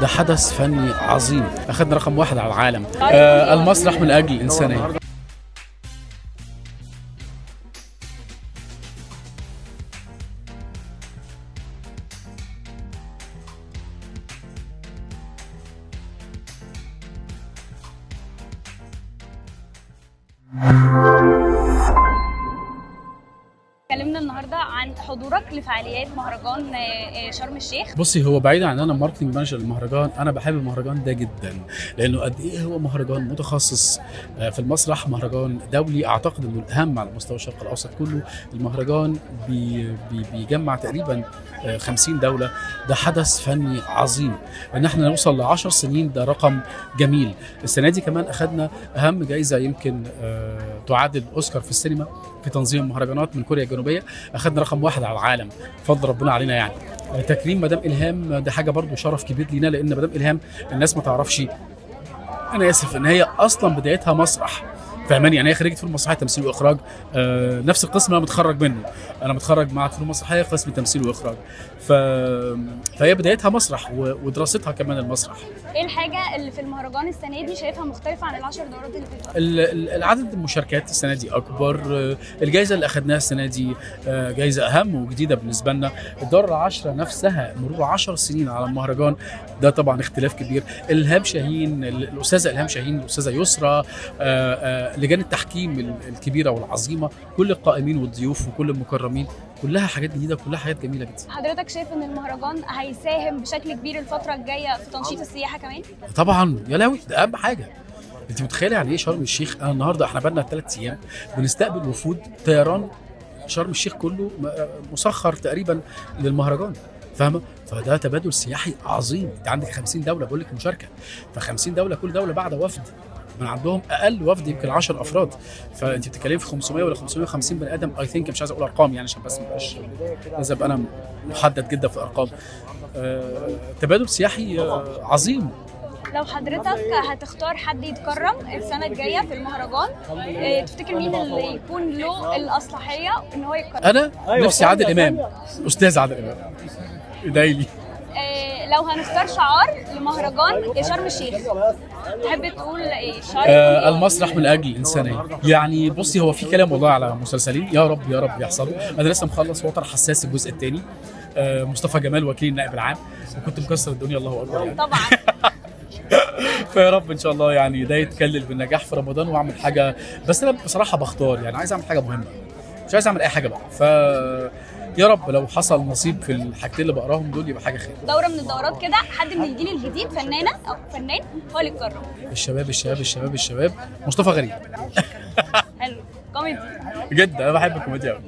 ده حدث فني عظيم، اخذنا رقم 1 على العالم. المسرح من اجل الانسانيه. اتكلمنا النهارده عن حضورك لفعاليات مهرجان شرم الشيخ. بصي، هو بعيدا عن انا ماركتنج مانجر للمهرجان، انا بحب المهرجان ده جدا لانه قد ايه هو مهرجان متخصص في المسرح، مهرجان دولي، اعتقد انه الاهم على مستوى الشرق الاوسط كله. المهرجان بيجمع تقريبا 50 دوله. ده حدث فني عظيم. ان احنا نوصل ل 10 سنين ده رقم جميل. السنه دي كمان اخذنا اهم جائزه يمكن تعادل اوسكار في السينما في تنظيم المهرجانات من كوريا الجنوبيه. اخذنا رقم 1 على العالم، فضل ربنا علينا يعني. تكريم مدام الهام ده حاجه برضو شرف كبير لينا، لان مدام الهام الناس ما تعرفش، انا اسف، ان هي اصلا بدايتها مسرح، فاهماني؟ يعني هي خريجه فنون مسرحيه تمثيل واخراج، نفس القسم اللي انا متخرج منه. انا متخرج مع فنون مسرحيه قسم تمثيل واخراج. فهي بدايتها مسرح ودراستها كمان المسرح. ايه الحاجه اللي في المهرجان السنه دي شايفها مختلفه عن ال10 دورات اللي فاتت؟ العدد المشاركات السنه دي اكبر. الجائزه اللي اخذناها السنه دي جائزه اهم وجديده بالنسبه لنا. الدوره العشره نفسها، مرور 10 سنين على المهرجان، ده طبعا اختلاف كبير. الهام شاهين، الاستاذه الهام شاهين، الاستاذه يسرى، لجان التحكيم الكبيره والعظيمه، كل القائمين والضيوف وكل المكرمين، كلها حاجات جديده، كلها حاجات جميله جدا. حضرتك شايف ان المهرجان هيساهم بشكل كبير الفتره الجايه في تنشيط السياحه كمان؟ طبعا يا لهوي، ده اهم حاجه. انت متخيله يعني ايه شرم الشيخ؟ انا النهارده احنا بقالنا 3 ايام بنستقبل وفود طيران شرم الشيخ كله مسخر تقريبا للمهرجان، فاهمه؟ فده تبادل سياحي عظيم. انت عندك 50 دوله بقول لك مشاركه، ف50 دوله كل دوله بعد وفد من عندهم، اقل وفد يمكن 10 افراد، فانت بتتكلمي في 500 ولا 550 بني ادم. اي ثينك، مش عايز اقول ارقام يعني عشان بس ما ابقاش لازم ابقى انا محدد جدا في الارقام. تبادل سياحي عظيم. لو حضرتك هتختار حد يتكرم السنه الجايه في المهرجان، تفتكر مين اللي يكون له الاصلاحيه ان هو يتكرم؟ انا نفسي عادل امام، استاذ عادل امام، ادعي لي. لو هنختار شعار لمهرجان شرم الشيخ، تحب تقول ايه شعار؟ المسرح من اجل الانسانيه. يعني بصي، هو في كلام والله على مسلسلين، يا رب يا رب يحصلوا. انا لسه مخلص وتر حساس الجزء الثاني، مصطفى جمال وكيل النائب العام، وكنت مكسر الدنيا، الله اكبر يعني. طبعا. فيا رب ان شاء الله يعني ده يتكلل بالنجاح في رمضان واعمل حاجه. بس انا بصراحه بختار، يعني عايز اعمل حاجه مهمه، مش عايز اعمل اي حاجه بقى. يا رب لو حصل نصيب في الحاجتين اللي بقراهم دول يبقى حاجه خير. دوره من الدورات كده، حد من الجيل الجديد، فنانه او فنان، هو اللي يتكرم. الشباب الشباب الشباب الشباب. مصطفى غريب. حلو، كوميدي جدا، انا بحب الكوميديا قوي.